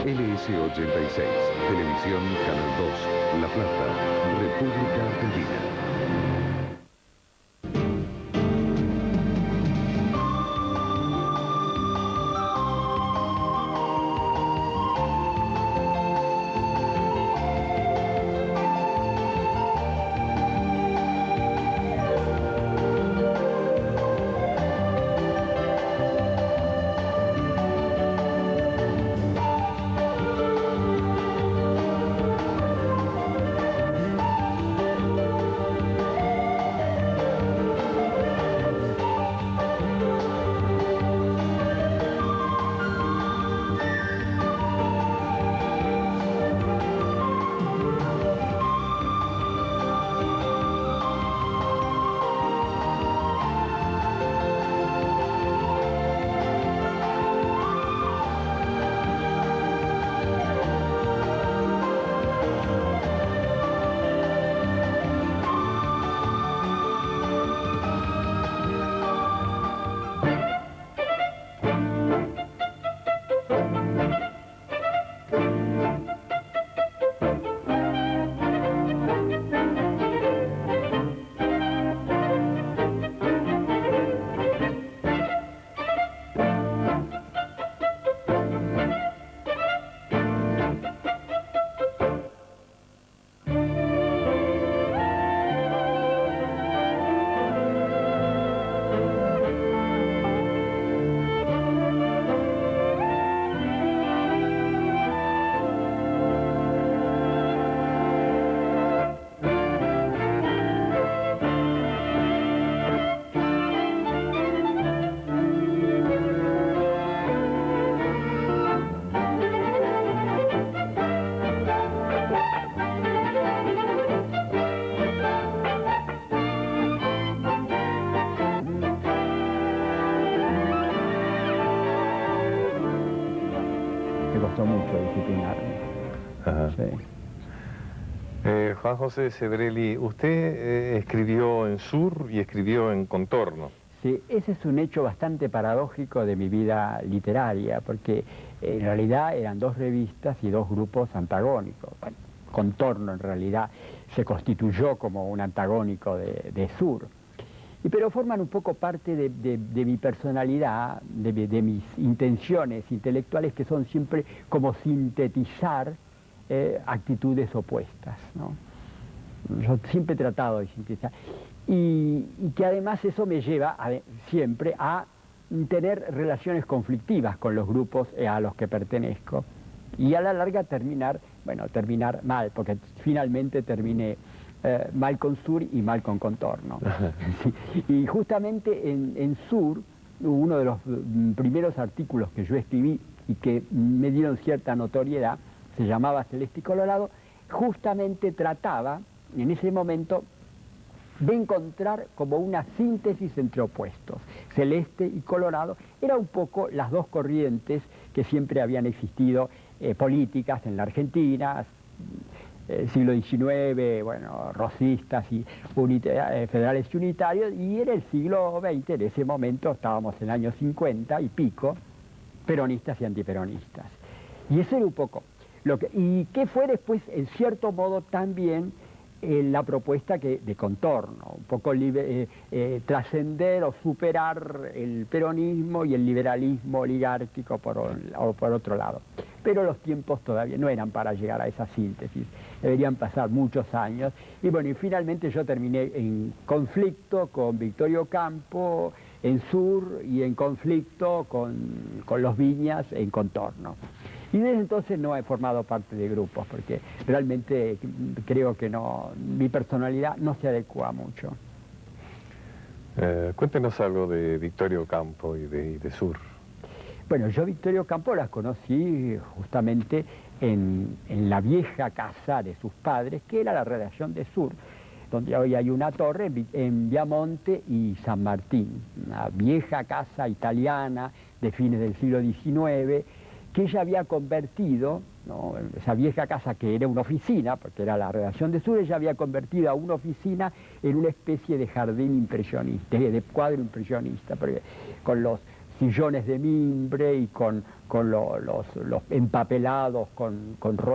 LS86, Televisión Canal 2, La Plata, República Argentina. Me costó mucho disciplinarme. Ajá. Sí. Juan José Sebrelli, usted escribió en Sur y escribió en Contorno. Sí, ese es un hecho bastante paradójico de mi vida literaria, porque en realidad eran dos revistas y dos grupos antagónicos. Bueno, Contorno en realidad se constituyó como un antagónico de Sur. Pero forman un poco parte de mi personalidad, de mis intenciones intelectuales, que son siempre como sintetizar actitudes opuestas, ¿no? Yo siempre he tratado de sintetizar. Y que además eso me lleva siempre a tener relaciones conflictivas con los grupos a los que pertenezco. Y a la larga terminar mal, porque finalmente terminé mal con Sur y mal con Contorno. Sí. Y justamente en Sur, uno de los primeros artículos que yo escribí y que me dieron cierta notoriedad, se llamaba Celeste y Colorado, justamente trataba en ese momento de encontrar como una síntesis entre opuestos. Celeste y Colorado eran un poco las dos corrientes que siempre habían existido políticas en la Argentina, siglo XIX, bueno, rosistas y federales y unitarios, y en el siglo XX, en ese momento estábamos en el año 50 y pico, peronistas y antiperonistas. Y eso era un poco y que fue después, en cierto modo, también la propuesta de Contorno, un poco trascender o superar el peronismo y el liberalismo oligárquico por otro lado. Pero los tiempos todavía no eran para llegar a esa síntesis, deberían pasar muchos años. Y bueno, y finalmente yo terminé en conflicto con Victorio Campo en Sur y en conflicto con los Viñas en Contorno. Y desde entonces no he formado parte de grupos, porque realmente creo que mi personalidad no se adecua mucho. Cuéntenos algo de Victorio Campo y de Sur. Bueno, yo Victorio Campo las conocí justamente en la vieja casa de sus padres, que era la redacción de Sur, donde hoy hay una torre en Viamonte y San Martín, una vieja casa italiana de fines del siglo XIX, que ella había convertido, ¿no? Esa vieja casa que era una oficina, porque era la redacción de Sur, ella había convertido a una oficina en una especie de jardín impresionista, de cuadro impresionista, porque con los sillones de mimbre y con los empapelados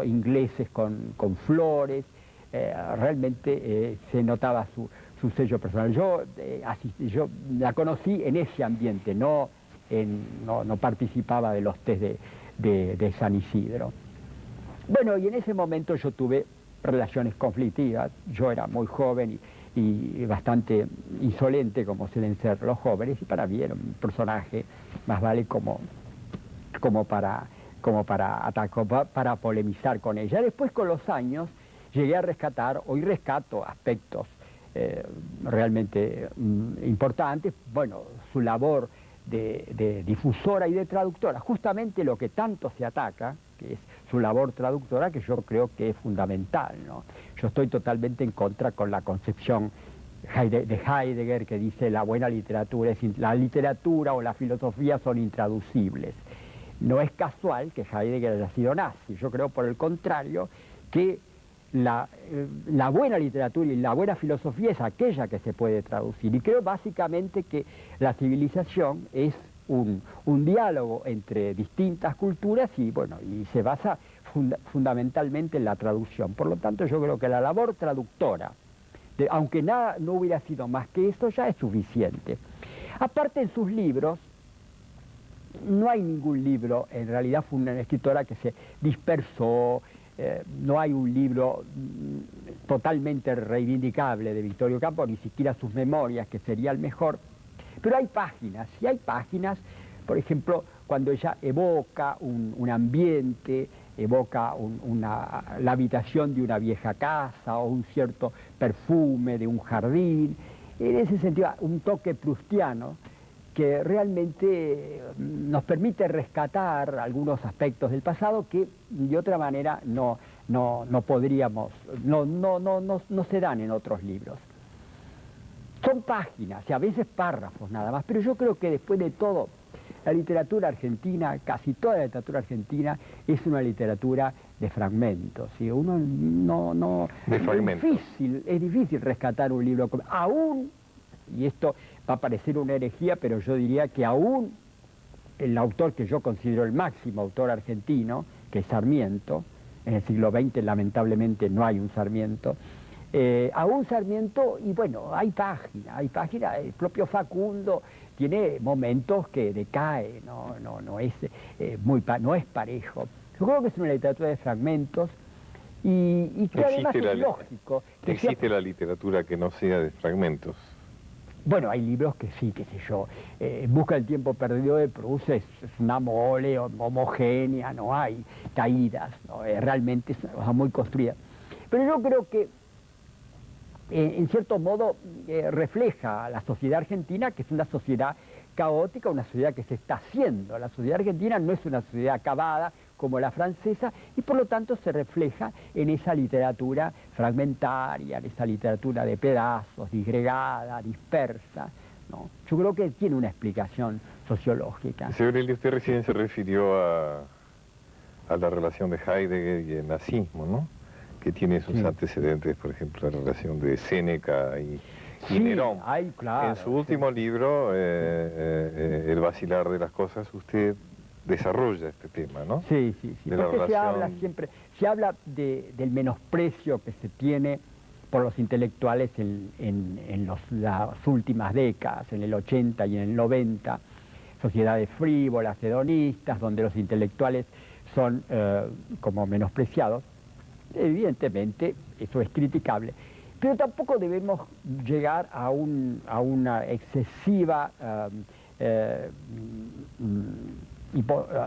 ingleses con flores. Realmente se notaba su sello personal. Yo la conocí en ese ambiente, no participaba de los test de San Isidro. Bueno, y en ese momento yo tuve relaciones conflictivas. Yo era muy joven y bastante insolente, como suelen ser los jóvenes, y para mí era un personaje más vale como para polemizar con ella. Después, con los años, llegué a rescatar, hoy rescato aspectos realmente importantes. Bueno, su labor de difusora y de traductora, justamente lo que tanto se ataca, que es su labor traductora, que yo creo que es fundamental, ¿no? Yo estoy totalmente en contra con la concepción de Heidegger, que dice la buena literatura, la literatura o la filosofía son intraducibles. No es casual que Heidegger haya sido nazi. Yo creo, por el contrario, que la buena literatura y la buena filosofía es aquella que se puede traducir. Y creo básicamente que la civilización es un diálogo entre distintas culturas y se basa fundamentalmente en la traducción. Por lo tanto, yo creo que la labor traductora, aunque nada no hubiera sido más que eso, ya es suficiente. Aparte, en sus libros, no hay ningún libro, en realidad fue una escritora que se dispersó. No hay un libro totalmente reivindicable de Victorio Campo, ni siquiera sus memorias, que sería el mejor, pero hay páginas, y hay páginas, por ejemplo, cuando ella evoca un ambiente, evoca la habitación de una vieja casa o un cierto perfume de un jardín, en ese sentido un toque proustiano que realmente nos permite rescatar algunos aspectos del pasado que de otra manera no podríamos, no se dan en otros libros. Son páginas y a veces párrafos nada más, pero yo creo que después de todo, la literatura argentina, casi toda la literatura argentina, es una literatura de fragmentos. ¿Sí? Uno de fragmentos. Es difícil rescatar un libro, aún, y esto va a parecer una herejía, pero yo diría que aún el autor que yo considero el máximo autor argentino, que es Sarmiento, en el siglo XX lamentablemente no hay un Sarmiento, aún Sarmiento, y bueno, hay páginas, el propio Facundo tiene momentos que decae, no es parejo. Yo creo que es una literatura de fragmentos y que además es lógico. ¿Existe la literatura que no sea de fragmentos? Bueno, hay libros que sí, qué sé yo, Busca el tiempo perdido de Proust es una mole homogénea, no hay caídas, ¿no? Realmente es una cosa muy construida. Pero yo creo que en cierto modo refleja a la sociedad argentina, que es una sociedad caótica, una sociedad que se está haciendo. La sociedad argentina no es una sociedad acabada como la francesa y por lo tanto se refleja en esa literatura fragmentaria, en esa literatura de pedazos, disgregada, dispersa, ¿no? Yo creo que tiene una explicación sociológica. Señor Eli, usted recién se refirió a la relación de Heidegger y el nazismo, ¿no? Que tiene sus antecedentes, por ejemplo, la relación de Séneca y Nerón. Claro, en su último libro, El vacilar de las cosas, usted desarrolla este tema, ¿no? Sí, porque se habla del menosprecio que se tiene por los intelectuales en las últimas décadas, en el 80 y en el 90, sociedades frívolas, hedonistas, donde los intelectuales son como menospreciados. Evidentemente, eso es criticable, pero tampoco debemos llegar a una excesiva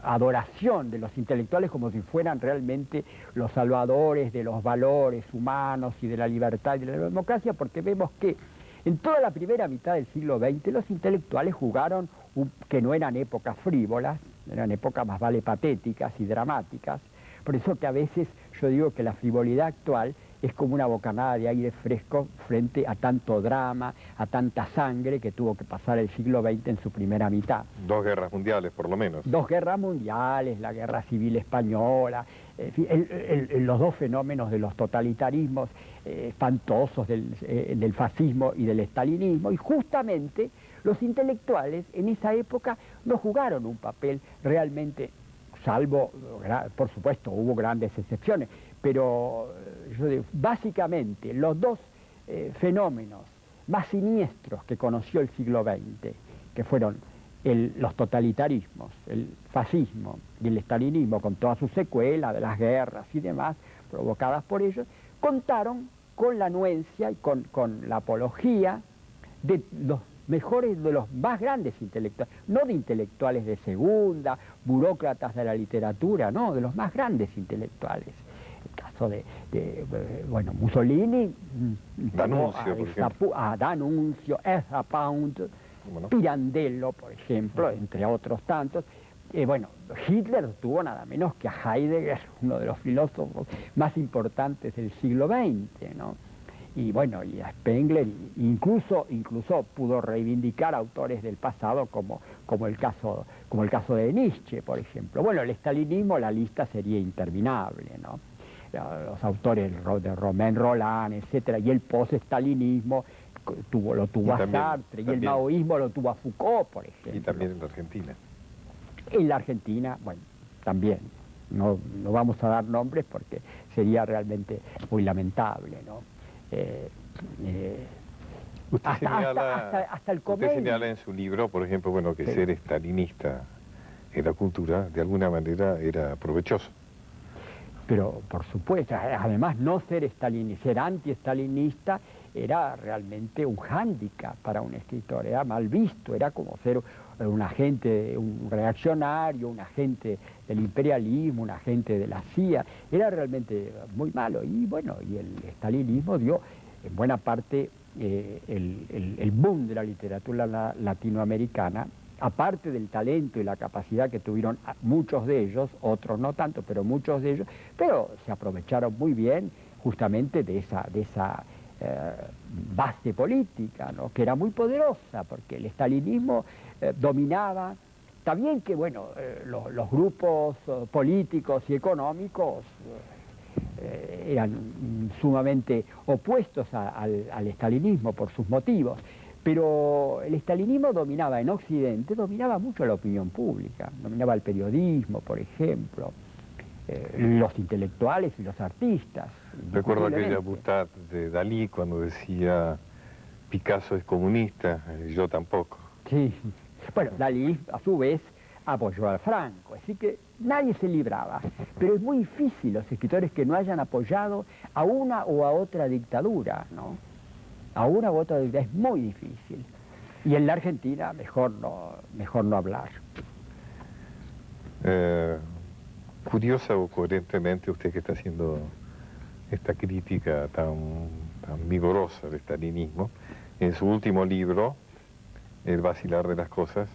adoración de los intelectuales como si fueran realmente los salvadores de los valores humanos y de la libertad y de la democracia, porque vemos que en toda la primera mitad del siglo XX los intelectuales jugaron, que no eran épocas frívolas, eran épocas más vale patéticas y dramáticas. Por eso que a veces yo digo que la frivolidad actual es como una bocanada de aire fresco frente a tanto drama, a tanta sangre que tuvo que pasar el siglo XX en su primera mitad. 2 guerras mundiales, por lo menos. 2 guerras mundiales, la guerra civil española, los 2 fenómenos de los totalitarismos espantosos del fascismo y del estalinismo, y justamente Los intelectuales en esa época no jugaron un papel realmente, salvo, por supuesto, hubo grandes excepciones, pero yo digo, básicamente los dos fenómenos más siniestros que conoció el siglo XX, que fueron los totalitarismos, el fascismo y el estalinismo, con todas sus secuelas de las guerras y demás, provocadas por ellos, contaron con la anuencia y con la apología de los mejores, de los más grandes intelectuales, no de intelectuales de segunda, burócratas de la literatura, no, de los más grandes intelectuales. El caso de bueno, Mussolini, D'Annunzio, por ejemplo. A D'Annunzio, Ezra Pound, ¿no? Pirandello, por ejemplo, entre otros tantos. Bueno, Hitler tuvo nada menos que a Heidegger, uno de los filósofos más importantes del siglo XX, ¿no? Y bueno, y a Spengler, incluso pudo reivindicar autores del pasado como el caso de Nietzsche, por ejemplo. Bueno, el estalinismo, la lista sería interminable, ¿no? Los autores de Romain Rolland, etcétera, y el post-estalinismo lo tuvo a Sartre, y el maoísmo lo tuvo a Foucault, por ejemplo. Y también en la Argentina. En la Argentina, bueno, también. No vamos a dar nombres porque sería realmente muy lamentable, ¿no? Hasta el comer. Usted señala en su libro, por ejemplo, bueno, que ser estalinista en la cultura, de alguna manera, era provechoso. Pero, por supuesto, además no ser anti-estalinista era realmente un hándicap para un escritor, era mal visto, era como ser un agente, un reaccionario, un agente del imperialismo, un agente de la CIA, era realmente muy malo. Y bueno, y el estalinismo dio en buena parte el boom de la literatura latinoamericana, aparte del talento y la capacidad que tuvieron muchos de ellos, otros no tanto, pero muchos de ellos, pero se aprovecharon muy bien justamente de esa base política, ¿no? Que era muy poderosa, porque el estalinismo dominaba. Está bien que, bueno, los grupos políticos y económicos eran sumamente opuestos al estalinismo por sus motivos, pero el estalinismo dominaba en Occidente, dominaba mucho la opinión pública, dominaba el periodismo, por ejemplo, los intelectuales y los artistas. Recuerdo aquella butad de Dalí cuando decía Picasso es comunista, yo tampoco. Sí, bueno, Dalí a su vez apoyó a Franco, así que nadie se libraba, pero es muy difícil los escritores que no hayan apoyado a una o a otra dictadura, ¿no? A una u otra dictadura es muy difícil, y en la Argentina mejor no hablar. Curiosa o coherentemente usted que está haciendo esta crítica tan vigorosa del estalinismo, en su último libro, El vacilar de las cosas,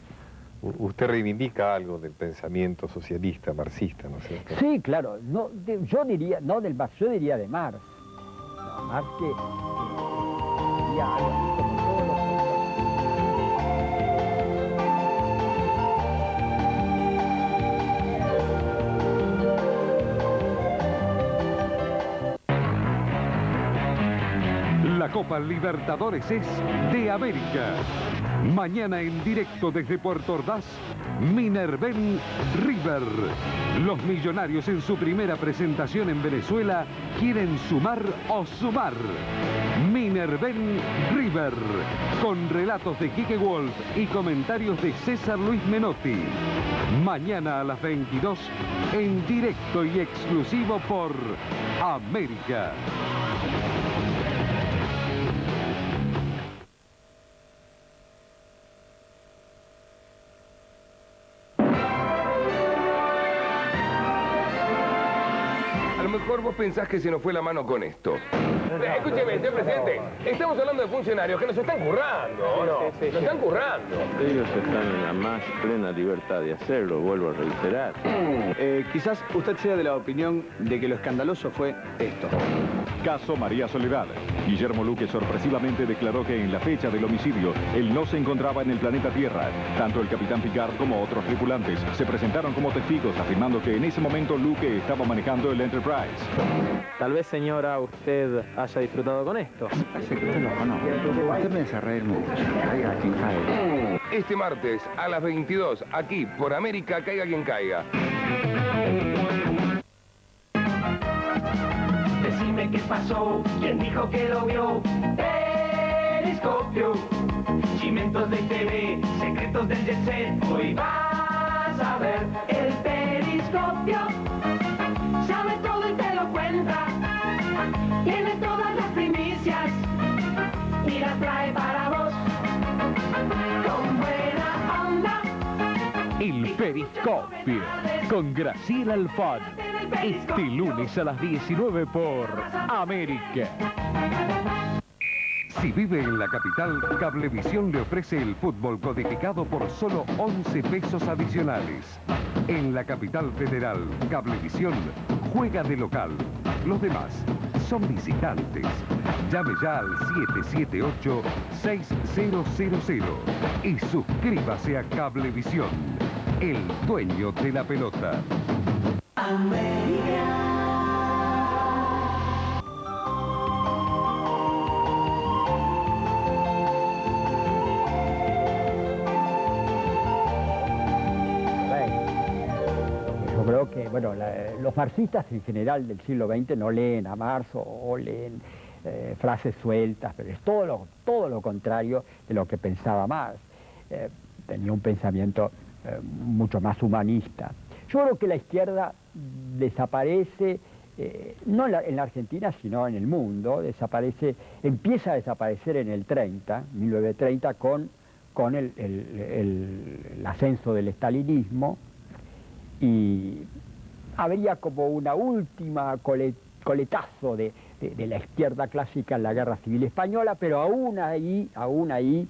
usted reivindica algo del pensamiento socialista, marxista, ¿no es cierto? Sí, claro, yo diría, no del Marx, yo diría de Marx. No, Marx que diría algo así como todos los La Copa Libertadores es de América. Mañana en directo desde Puerto Ordaz, Minerven River. Los millonarios en su primera presentación en Venezuela quieren sumar o sumar. Minerven River, con relatos de Quique Wolf y comentarios de César Luis Menotti. Mañana a las 22, en directo y exclusivo por América. Vos pensás que se nos fue la mano con esto. Escúcheme, señor presidente, estamos hablando de funcionarios que nos están currando, ¿o no? Nos están currando. Ellos están en la más plena libertad de hacerlo, vuelvo a reiterar. Quizás usted sea de la opinión de que lo escandaloso fue esto. Caso María Soledad. Guillermo Luque sorpresivamente declaró que en la fecha del homicidio, él no se encontraba en el planeta Tierra. Tanto el capitán Picard como otros tripulantes se presentaron como testigos afirmando que en ese momento Luque estaba manejando el Enterprise. Tal vez, señora, usted haya disfrutado con esto. Parece que usted lo conoce. Usted me hace reír mucho. Caiga quien caiga. Este martes a las 22, aquí por América, caiga quien caiga. Decime qué pasó, quién dijo que lo vio. Periscopio, chimentos de TV, secretos del jet set. Hoy vas a ver el periscopio. Sabe todo y te lo cuenta. Tiene todas las primicias y las trae para vos con buena onda. El Periscopio, con Graciela Alfón. Este lunes a las 19 por América. Si vive en la capital, Cablevisión le ofrece el fútbol codificado por solo 11 pesos adicionales. En la capital federal, Cablevisión juega de local. Los demás son visitantes. Llame ya al 778-6000 y suscríbase a Cablevisión, el dueño de la pelota. Yo creo que, bueno, los marxistas en general del siglo XX no leen a Marx o leen frases sueltas, pero es todo lo contrario de lo que pensaba Marx. Tenía un pensamiento mucho más humanista. Yo creo que la izquierda desaparece, no en la Argentina, sino en el mundo, empieza a desaparecer en el 1930, con el ascenso del estalinismo, y habría como una última coletazo de la izquierda clásica en la Guerra Civil Española, pero aún ahí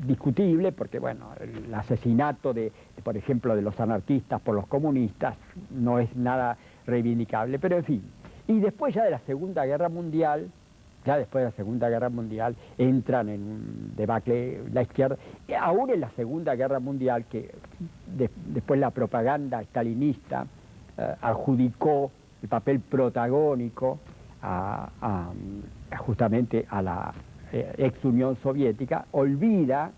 discutible, porque bueno, el asesinato por ejemplo, de los anarquistas por los comunistas no es nada reivindicable, pero en fin. Y después ya de la Segunda Guerra Mundial, entran en un debacle la izquierda. Y aún en la Segunda Guerra Mundial, que después la propaganda stalinista adjudicó el papel protagónico justamente a la ex Unión Soviética, olvida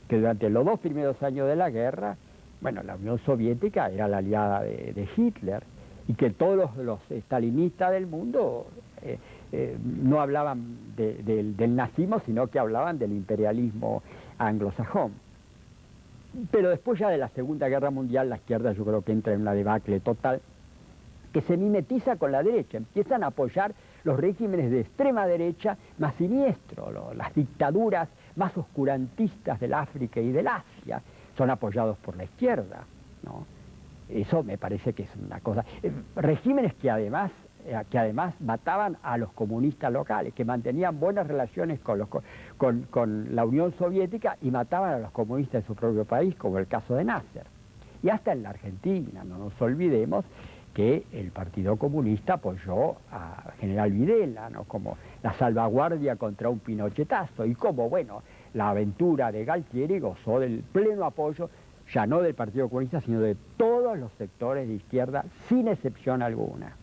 que durante los 2 primeros años de la guerra, bueno, la Unión Soviética era la aliada de Hitler, y que todos los estalinistas del mundo no hablaban del nazismo, sino que hablaban del imperialismo anglosajón. Pero después ya de la Segunda Guerra Mundial, la izquierda yo creo que entra en una debacle total, que se mimetiza con la derecha, empiezan a apoyar los regímenes de extrema derecha más siniestros, las dictaduras más oscurantistas del África y del Asia, son apoyados por la izquierda, ¿no? Eso me parece que es una cosa. Regímenes que además mataban a los comunistas locales, que mantenían buenas relaciones con la Unión Soviética y mataban a los comunistas de su propio país, como el caso de Nasser. Y hasta en la Argentina, no nos olvidemos que el Partido Comunista apoyó a General Videla, ¿no? Como la salvaguardia contra un pinochetazo, y como, bueno, la aventura de Galtieri gozó del pleno apoyo, ya no del Partido Comunista, sino de todos los sectores de izquierda, sin excepción alguna.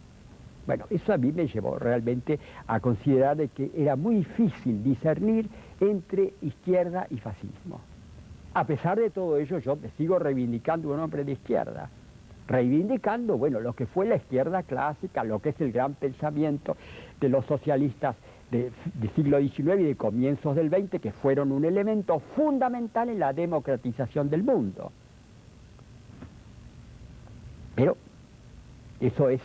Bueno, eso a mí me llevó realmente a considerar de que era muy difícil discernir entre izquierda y fascismo. A pesar de todo ello, yo me sigo reivindicando un hombre de izquierda, reivindicando, bueno, lo que fue la izquierda clásica, lo que es el gran pensamiento de los socialistas del siglo XIX y de comienzos del XX, que fueron un elemento fundamental en la democratización del mundo. Pero eso es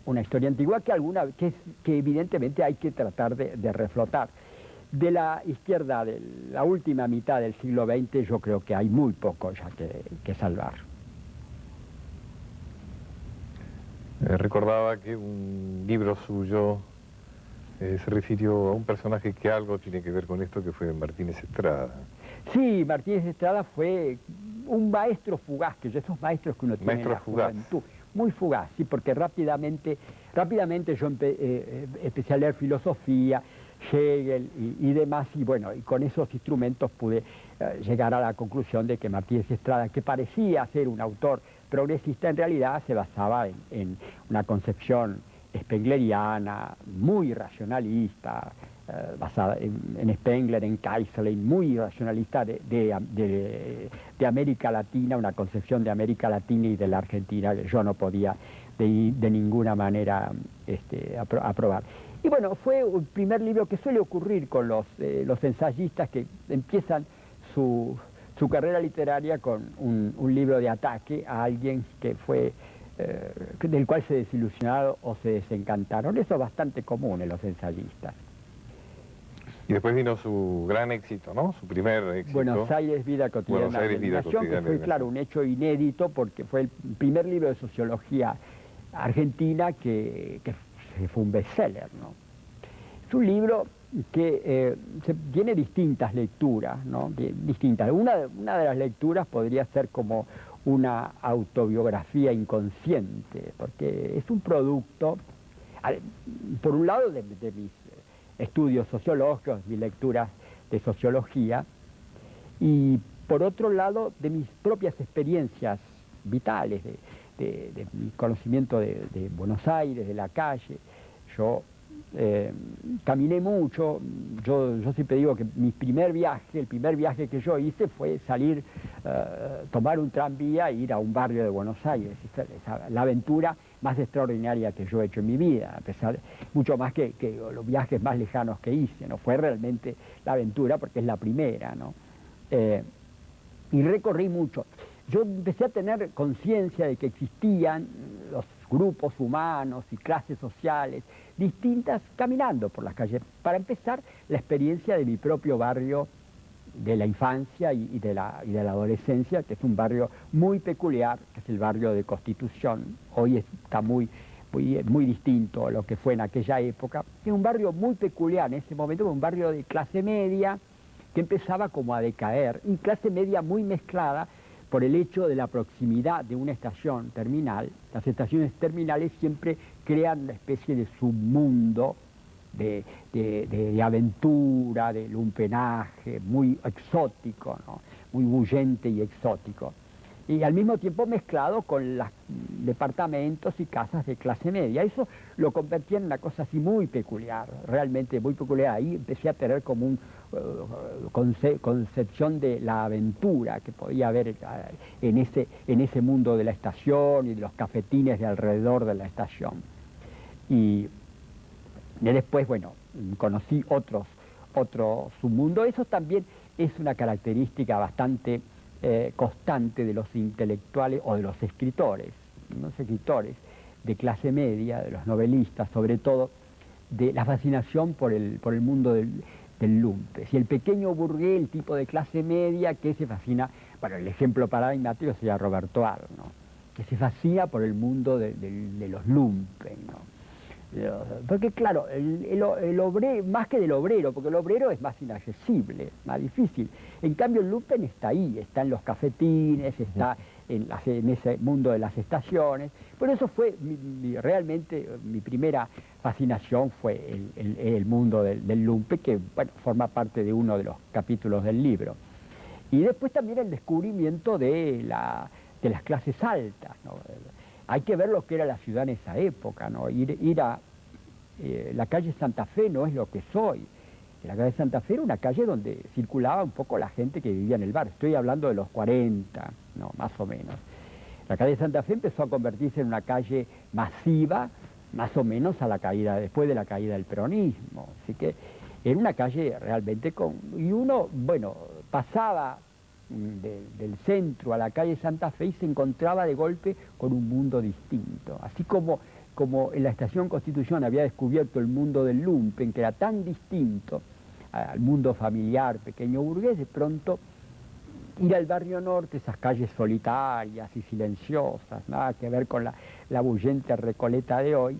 una historia antigua que evidentemente hay que tratar de reflotar. De la izquierda de la última mitad del siglo XX yo creo que hay muy poco ya que salvar. Recordaba que un libro suyo se refirió a un personaje que algo tiene que ver con esto, que fue Martínez Estrada. Sí, Martínez Estrada fue un maestro fugaz, que esos maestros que uno tiene en la juventud. Muy fugaz, sí, porque rápidamente yo empecé a leer filosofía, Hegel y demás, y bueno, y con esos instrumentos pude llegar a la conclusión de que Martínez Estrada, que parecía ser un autor progresista, en realidad se basaba en una concepción spengleriana, muy racionalista, basada en Spengler, en Kaiserlin, muy racionalista de América Latina, una concepción de América Latina y de la Argentina que yo no podía de ninguna manera aprobar. Y bueno, fue un primer libro que suele ocurrir con los ensayistas que empiezan su carrera literaria con un libro de ataque a alguien que fue del cual se desilusionaron o se desencantaron. Eso es bastante común en los ensayistas. Y después vino su gran éxito, ¿no? Su primer éxito. Buenos Aires, vida cotidiana. Buenos Aires, vida cotidiana. Que fue, claro, un hecho inédito porque fue el primer libro de sociología argentina que fue un bestseller, ¿no? Es un libro que tiene distintas lecturas, ¿no? Distintas. Una de las lecturas podría ser como una autobiografía inconsciente, porque es un producto, por un lado, de mis estudios sociológicos, mis lecturas de sociología, y por otro lado, de mis propias experiencias vitales, de mi conocimiento de Buenos Aires, de la calle. Yo caminé mucho, yo siempre digo que mi primer viaje, el primer viaje que yo hice fue salir, tomar un tranvía e ir a un barrio de Buenos Aires. La aventura más extraordinaria que yo he hecho en mi vida, a pesar de, mucho más que los viajes más lejanos que hice, ¿no? Fue realmente la aventura porque es la primera, ¿no? Y recorrí mucho. Yo empecé a tener conciencia de que existían los grupos humanos y clases sociales distintas caminando por las calles. Para empezar, la experiencia de mi propio barrio de la infancia y de la adolescencia, que es un barrio muy peculiar, que es el barrio de Constitución. Hoy está muy distinto a lo que fue en aquella época. Es un barrio muy peculiar en ese momento, un barrio de clase media que empezaba como a decaer, y clase media muy mezclada por el hecho de la proximidad de una estación terminal. Las estaciones terminales siempre crean una especie de submundo de aventura, de lumpenaje, muy exótico, ¿no? Muy bullente y exótico. Y al mismo tiempo mezclado con los departamentos y casas de clase media. Eso lo convertía en una cosa así muy peculiar, realmente muy peculiar. Ahí empecé a tener como un concepción de la aventura que podía haber en ese mundo de la estación y de los cafetines de alrededor de la estación. Y después, bueno, conocí otro submundo. Eso también es una característica bastante constante de los intelectuales o de los escritores de clase media, de los novelistas, sobre todo, de la fascinación por el mundo del lumpe. Si el pequeño burgués, el tipo de clase media que se fascina, bueno, el ejemplo paradigmático sería Roberto Arno, que se fascina por el mundo de los lumpen, ¿no? Porque claro, el obrero, más que del obrero, porque el obrero es más inaccesible, más difícil. En cambio el lumpen está ahí, está en los cafetines, está en ese mundo de las estaciones. Por eso fue realmente mi primera fascinación fue el mundo del lumpen, que bueno, forma parte de uno de los capítulos del libro. Y después también el descubrimiento de las clases altas, ¿no? Hay que ver lo que era la ciudad en esa época, ¿no? Ir a la calle Santa Fe no es lo que soy. La calle Santa Fe era una calle donde circulaba un poco la gente que vivía en el barrio. Estoy hablando de los 40, no, más o menos. La calle Santa Fe empezó a convertirse en una calle masiva, más o menos después de la caída del peronismo. Así que era una calle realmente y uno, bueno, pasaba del centro a la calle Santa Fe y se encontraba de golpe con un mundo distinto. Así como en la estación Constitución había descubierto el mundo del lumpen, que era tan distinto al mundo familiar, pequeño burgués, de pronto ir al barrio norte, esas calles solitarias y silenciosas, nada que ver con la bullente Recoleta de hoy,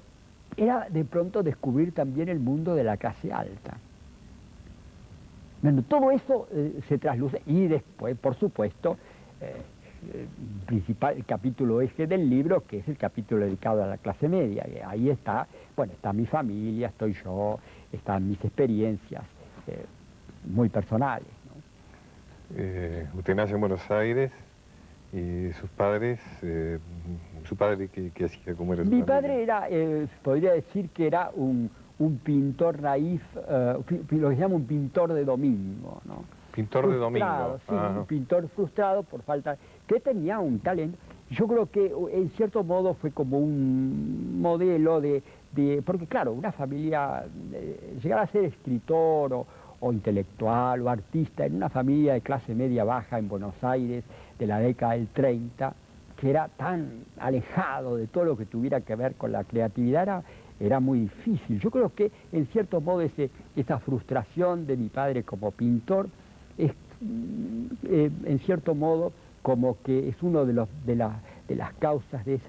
era de pronto descubrir también el mundo de la clase alta. Bueno, todo eso se trasluce y después, por supuesto, el capítulo eje del libro, que es el capítulo dedicado a la clase media. Y ahí está, bueno, está mi familia, estoy yo, están mis experiencias muy personales, ¿no? Usted nace en Buenos Aires y sus padres, su padre ¿qué hacía? ¿Cómo era su Mi familia? padre era, podría decir que era un pintor naif, lo que se llama un pintor de domingo, ¿no? Pintor de domingo. Sí, un pintor frustrado por falta, que tenía un talento. Yo creo que en cierto modo fue como un modelo porque claro, una familia, llegar a ser escritor o intelectual o artista en una familia de clase media baja en Buenos Aires de la década del 30, que era tan alejado de todo lo que tuviera que ver con la creatividad, era muy difícil. Yo creo que en cierto modo esa frustración de mi padre como pintor es en cierto modo como que es uno de las causas de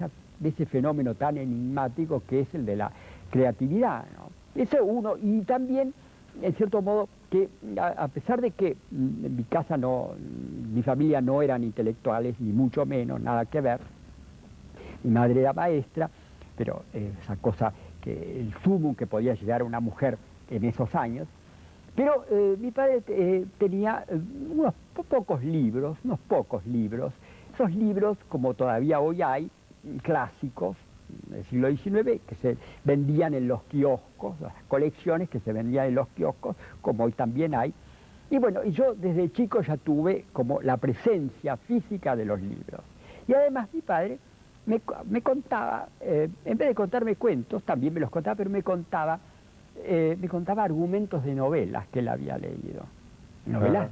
ese fenómeno tan enigmático que es el de la creatividad, ¿no? Ese uno, y también en cierto modo que a pesar de que en mi casa mi familia no eran intelectuales, ni mucho menos, nada que ver, mi madre era maestra, pero esa cosa que el sumum que podía llegar a una mujer en esos años, pero mi padre tenía unos pocos libros, esos libros como todavía hoy hay, clásicos del siglo XIX, que se vendían en los kioscos, las colecciones que se vendían en los kioscos, como hoy también hay. Y bueno, yo desde chico ya tuve como la presencia física de los libros. Y además mi padre me contaba, en vez de contarme cuentos, también me los contaba, pero me contaba argumentos de novelas que él había leído. Novelas,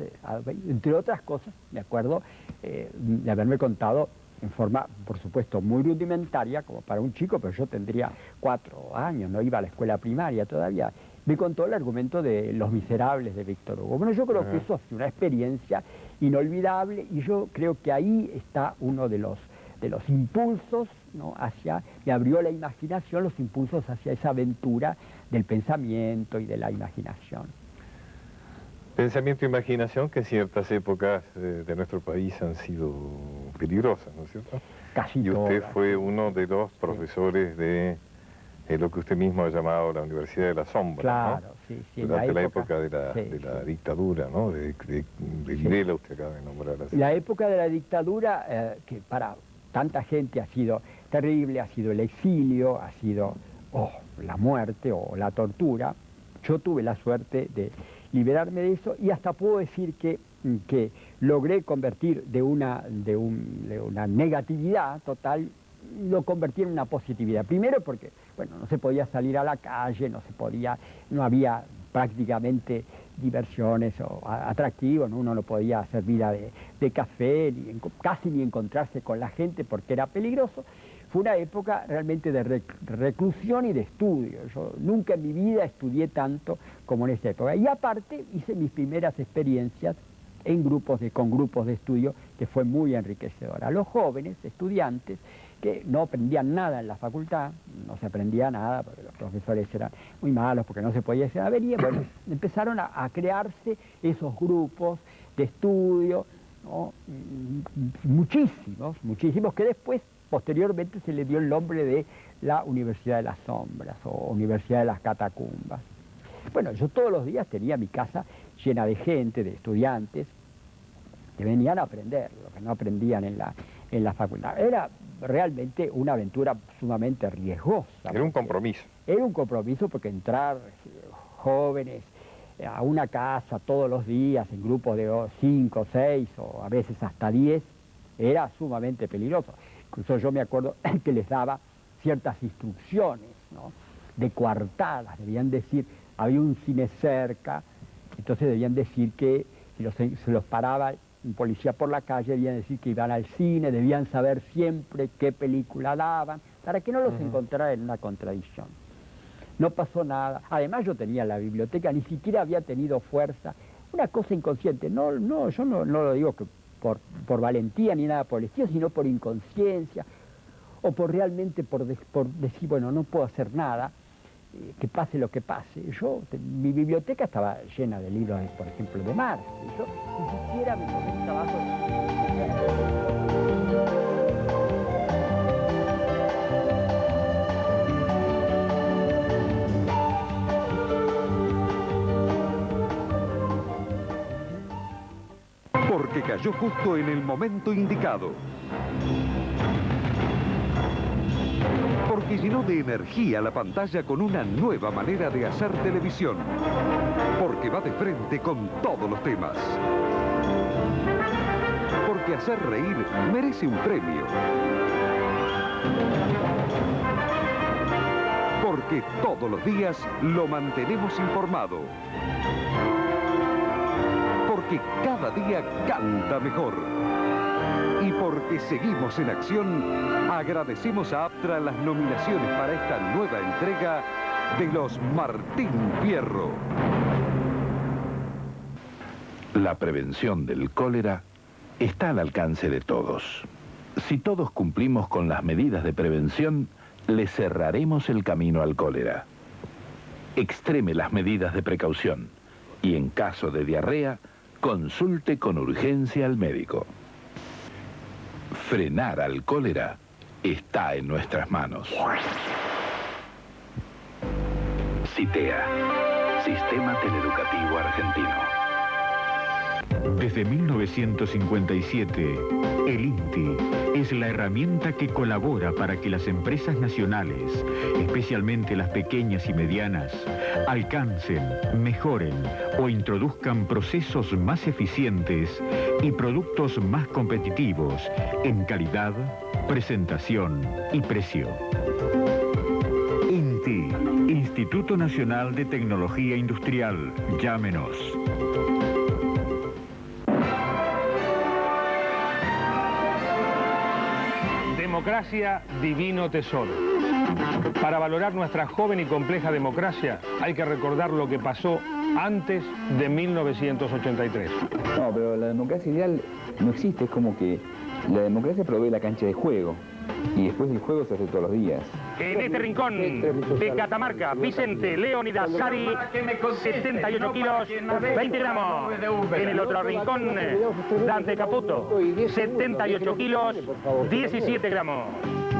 entre otras cosas, me acuerdo de haberme contado en forma, por supuesto, muy rudimentaria, como para un chico, pero yo tendría 4 años, no iba a la escuela primaria todavía. Me contó el argumento de Los Miserables de Víctor Hugo. Bueno, yo creo que eso ha sido una experiencia inolvidable y yo creo que ahí está uno de los impulsos, ¿no? Me abrió la imaginación, los impulsos hacia esa aventura del pensamiento y de la imaginación. Pensamiento e imaginación que en ciertas épocas de nuestro país han sido peligrosas, ¿no es cierto? Casi y usted todas. fue uno de los profesores de lo que usted mismo ha llamado la Universidad de la Sombra, claro, ¿no? Sí, Durante la época de la dictadura, ¿no? De Videla, usted acaba de nombrar así. La época de la dictadura, que para tanta gente ha sido terrible, ha sido el exilio, ha sido la muerte o la tortura. Yo tuve la suerte de liberarme de eso y hasta puedo decir que logré convertir de una negatividad total, lo convertí en una positividad. Primero porque, bueno, no se podía salir a la calle, no había prácticamente diversiones o atractivos, ¿no? Uno no podía hacer vida de café, casi ni encontrarse con la gente porque era peligroso. Fue una época realmente de reclusión y de estudio. Yo nunca en mi vida estudié tanto como en esa época. Y aparte hice mis primeras experiencias con grupos de estudio, que fue muy enriquecedora. Los jóvenes, estudiantes, que no aprendían nada en la facultad, no se aprendía nada porque los profesores eran muy malos, porque no se podía hacer avería, bueno, empezaron a crearse esos grupos de estudio, ¿no? Muchísimos, que después, posteriormente, se le dio el nombre de la Universidad de las Sombras o Universidad de las Catacumbas. Bueno, yo todos los días tenía mi casa llena de gente, de estudiantes, que venían a aprender lo que no aprendían en la facultad. Era realmente una aventura sumamente riesgosa. Era un compromiso. Era un compromiso porque entrar jóvenes a una casa todos los días en grupos de 5, 6 o a veces hasta 10 era sumamente peligroso. Incluso yo me acuerdo que les daba ciertas instrucciones, ¿no? De coartadas, debían decir, había un cine cerca, entonces debían decir que si se los paraba un policía por la calle, debían decir que iban al cine, debían saber siempre qué película daban, para que no los encontrara en una contradicción. No pasó nada. Además yo tenía la biblioteca, ni siquiera había tenido fuerza, una cosa inconsciente. Yo no lo digo que por valentía ni nada por el estilo, sino por inconsciencia, o realmente por decir, bueno, no puedo hacer nada, que pase lo que pase. Mi biblioteca estaba llena de libros, por ejemplo, de Marx. Yo ni siquiera me tomé el trabajo porque cayó justo en el momento indicado. Porque llenó de energía la pantalla con una nueva manera de hacer televisión. Porque va de frente con todos los temas. Porque hacer reír merece un premio. Porque todos los días lo mantenemos informado. Porque cada día canta mejor. Y porque seguimos en acción, agradecemos a Aptra las nominaciones para esta nueva entrega de los Martín Fierro. La prevención del cólera está al alcance de todos. Si todos cumplimos con las medidas de prevención, le cerraremos el camino al cólera. Extreme las medidas de precaución y en caso de diarrea, consulte con urgencia al médico. Frenar al cólera está en nuestras manos. CITEA, Sistema Teleeducativo Argentino. Desde 1957, el INTI es la herramienta que colabora para que las empresas nacionales, especialmente las pequeñas y medianas, alcancen, mejoren o introduzcan procesos más eficientes y productos más competitivos en calidad, presentación y precio. INTI, Instituto Nacional de Tecnología Industrial. Llámenos. Democracia, divino tesoro. Para valorar nuestra joven y compleja democracia hay que recordar lo que pasó antes de 1983. No, pero la democracia ideal no existe, es como que la democracia provee la cancha de juego y después del juego se hace todos los días. En este rincón de Catamarca, Vicente Leónidas Sari, 78 kilos, 20 gramos. En el otro rincón, Dante Caputo, 78 kilos, 17 gramos.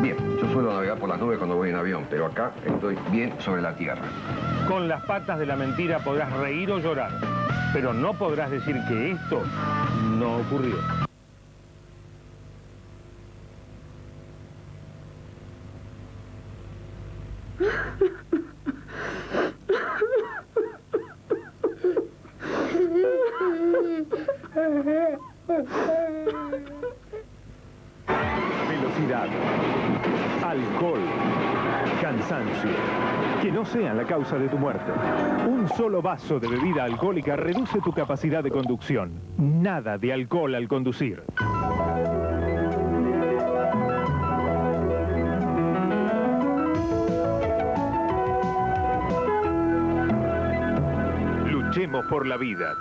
Bien, yo suelo navegar por las nubes cuando voy en avión, pero acá estoy bien sobre la tierra. Con las patas de la mentira podrás reír o llorar, pero no podrás decir que esto no ocurrió. Velocidad, alcohol, cansancio. Que no sean la causa de tu muerte. Un solo vaso de bebida alcohólica reduce tu capacidad de conducción. Nada de alcohol al conducir. Luchemos por la vida.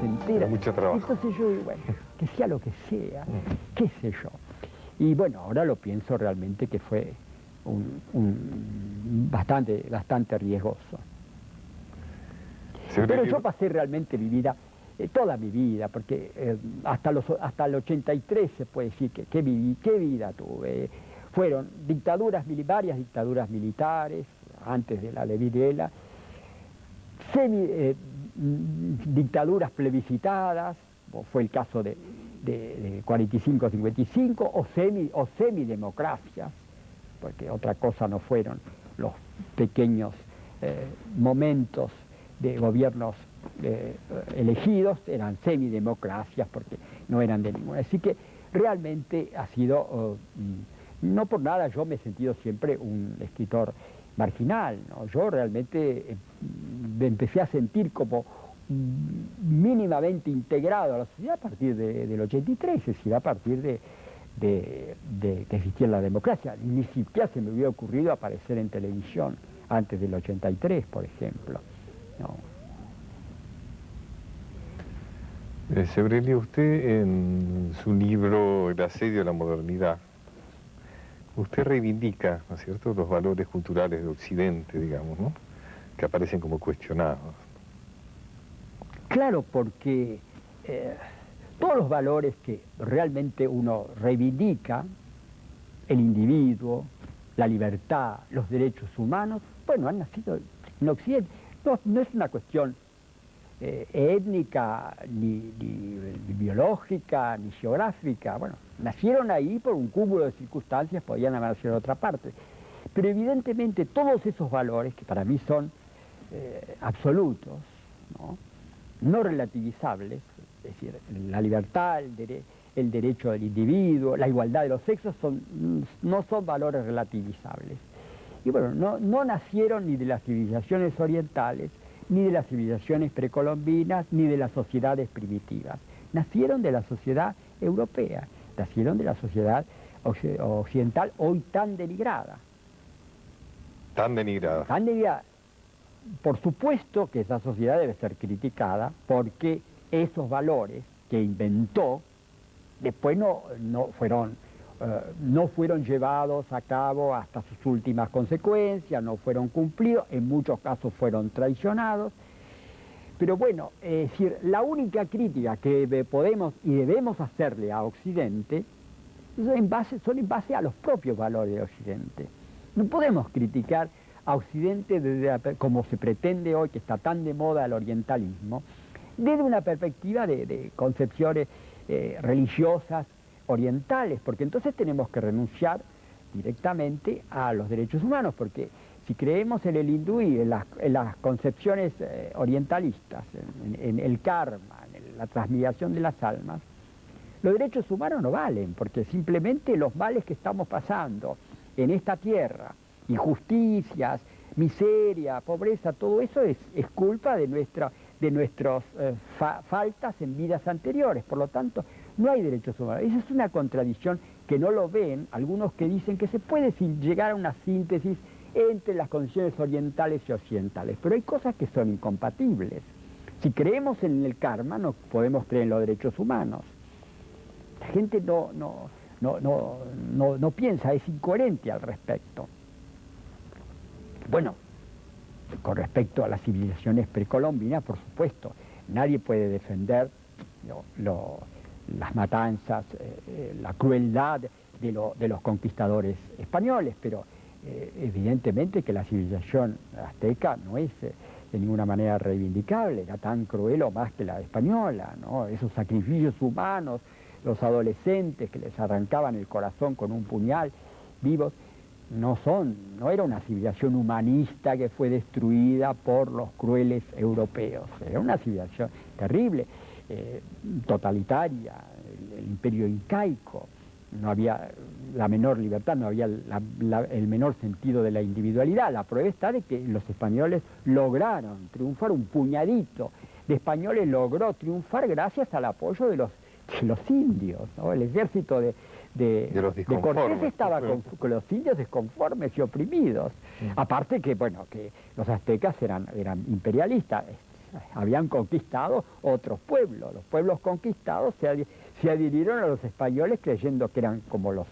Entera. Mucho trabajo. Entonces yo, bueno, que sea lo que sea, qué sé yo. Y bueno, ahora lo pienso realmente que fue bastante riesgoso. Pero yo pasé realmente mi vida, toda mi vida, porque hasta el 83 se puede decir que qué vida tuve. Fueron varias dictaduras militares, antes de la de Videla, dictaduras plebiscitadas, fue el caso de 45-55, o semidemocracias, porque otra cosa no fueron los pequeños momentos de gobiernos elegidos, eran semidemocracias porque no eran de ninguna. Así que realmente ha sido, no por nada yo me he sentido siempre un escritor marginal, ¿no? Yo realmente me empecé a sentir como mínimamente integrado a la sociedad a partir del 83, es decir, a partir de que existía la democracia. Ni siquiera se me hubiera ocurrido aparecer en televisión antes del 83, por ejemplo. No. Sebrelli, usted en su libro El asedio a la modernidad, usted reivindica, ¿no es cierto?, los valores culturales de Occidente, digamos, ¿no?, que aparecen como cuestionados. Claro, porque todos los valores que realmente uno reivindica, el individuo, la libertad, los derechos humanos, bueno, han nacido en Occidente. No es una cuestión étnica, ni biológica, ni geográfica. Bueno, nacieron ahí por un cúmulo de circunstancias, podían haber nacido en otra parte. Pero evidentemente todos esos valores, que para mí son absolutos, no relativizables, es decir, la libertad, el derecho del individuo, la igualdad de los sexos, no son valores relativizables. Y bueno, no nacieron ni de las civilizaciones orientales, ni de las civilizaciones precolombinas, ni de las sociedades primitivas. Nacieron de la sociedad europea, nacieron de la sociedad occidental hoy tan denigrada. Tan denigrada. Tan denigrada. Por supuesto que esa sociedad debe ser criticada porque esos valores que inventó después no fueron llevados a cabo hasta sus últimas consecuencias, no fueron cumplidos, en muchos casos fueron traicionados. Pero bueno, es decir, la única crítica que podemos y debemos hacerle a Occidente son en base a los propios valores de Occidente. No podemos criticar a Occidente como se pretende hoy, que está tan de moda el orientalismo, desde una perspectiva de concepciones religiosas orientales, porque entonces tenemos que renunciar directamente a los derechos humanos, porque si creemos en el hindú y en las concepciones orientalistas, en el karma, en la transmigración de las almas, los derechos humanos no valen, porque simplemente los males que estamos pasando en esta tierra, injusticias, miseria, pobreza, todo eso es culpa de nuestras faltas en vidas anteriores. Por lo tanto, no hay derechos humanos. Esa es una contradicción que no lo ven algunos que dicen que se puede llegar a una síntesis entre las condiciones orientales y occidentales, pero hay cosas que son incompatibles. Si creemos en el karma, no podemos creer en los derechos humanos. La gente no piensa, es incoherente al respecto. Bueno, con respecto a las civilizaciones precolombinas, por supuesto, nadie puede defender las matanzas, la crueldad de los conquistadores españoles, pero evidentemente que la civilización azteca no es de ninguna manera reivindicable, era tan cruel o más que la española, ¿no? Esos sacrificios humanos, los adolescentes que les arrancaban el corazón con un puñal vivos, no era una civilización humanista que fue destruida por los crueles europeos, era una civilización terrible, totalitaria, el imperio incaico, no había la menor libertad, no había el menor sentido de la individualidad. La prueba está de que los españoles lograron triunfar, un puñadito de españoles logró triunfar gracias al apoyo de los indios, ¿no? El ejército de Cortés estaba con los indios desconformes y oprimidos. Aparte que, bueno, que los aztecas eran imperialistas, habían conquistado otros pueblos. Los pueblos conquistados se adhirieron a los españoles creyendo que eran como los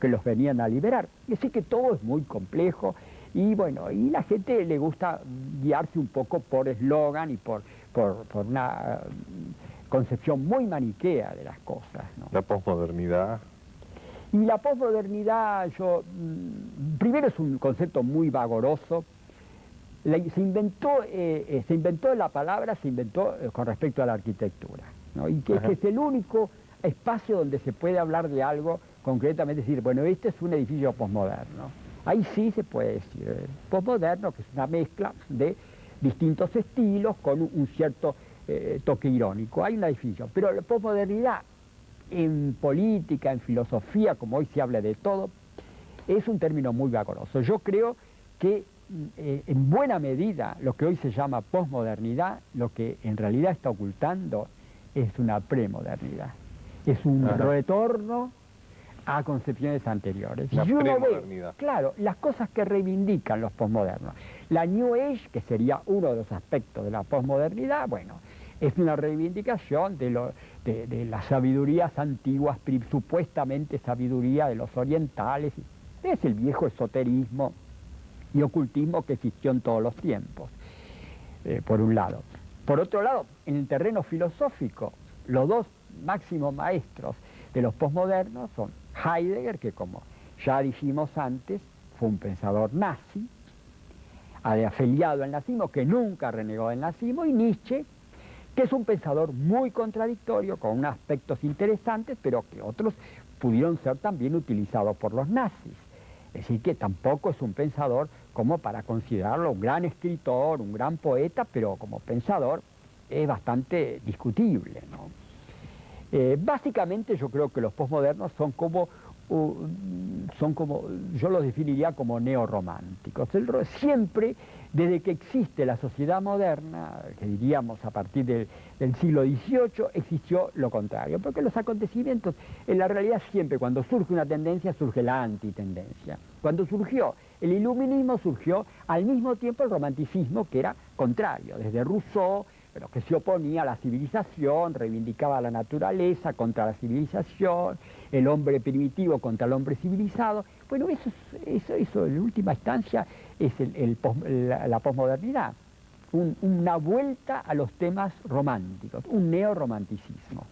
que los venían a liberar. Y así que todo es muy complejo y bueno, y la gente le gusta guiarse un poco por eslogan y por una concepción muy maniquea de las cosas, ¿no? La posmodernidad. Y la posmodernidad, primero es un concepto muy vagoroso. Se inventó la palabra, con respecto a la arquitectura, ¿no? Y que es el único espacio donde se puede hablar de algo concretamente, decir, bueno, este es un edificio posmoderno. Ahí sí se puede decir posmoderno, que es una mezcla de distintos estilos con un cierto toque irónico. Hay una definición, pero la posmodernidad en política, en filosofía, como hoy se habla de todo, es un término muy vagoroso. Yo creo que en buena medida lo que hoy se llama posmodernidad, lo que en realidad está ocultando es una premodernidad. Es un retorno a concepciones anteriores. La y uno premodernidad. ve, claro, las cosas que reivindican los posmodernos. La New Age, que sería uno de los aspectos de la posmodernidad, bueno, es una reivindicación de las sabidurías antiguas, supuestamente sabiduría de los orientales. Es el viejo esoterismo y ocultismo que existió en todos los tiempos, por un lado. Por otro lado, en el terreno filosófico, los dos máximos maestros de los posmodernos son Heidegger, que como ya dijimos antes, fue un pensador nazi, afiliado al nazismo, que nunca renegó del nazismo, y Nietzsche, que es un pensador muy contradictorio, con unos aspectos interesantes, pero que otros pudieron ser también utilizados por los nazis. Es decir, que tampoco es un pensador como para considerarlo un gran escritor, un gran poeta, pero como pensador es bastante discutible, ¿no? Básicamente yo creo que los posmodernos son como, yo los definiría como neorrománticos. Siempre, desde que existe la sociedad moderna, que diríamos a partir del siglo XVIII, existió lo contrario, porque los acontecimientos, en la realidad siempre cuando surge una tendencia, surge la antitendencia. Cuando surgió el iluminismo, surgió al mismo tiempo el romanticismo, que era contrario, desde Rousseau, pero que se oponía a la civilización, reivindicaba la naturaleza contra la civilización, el hombre primitivo contra el hombre civilizado. Bueno, eso en última instancia es la posmodernidad, una vuelta a los temas románticos, un neorromanticismo.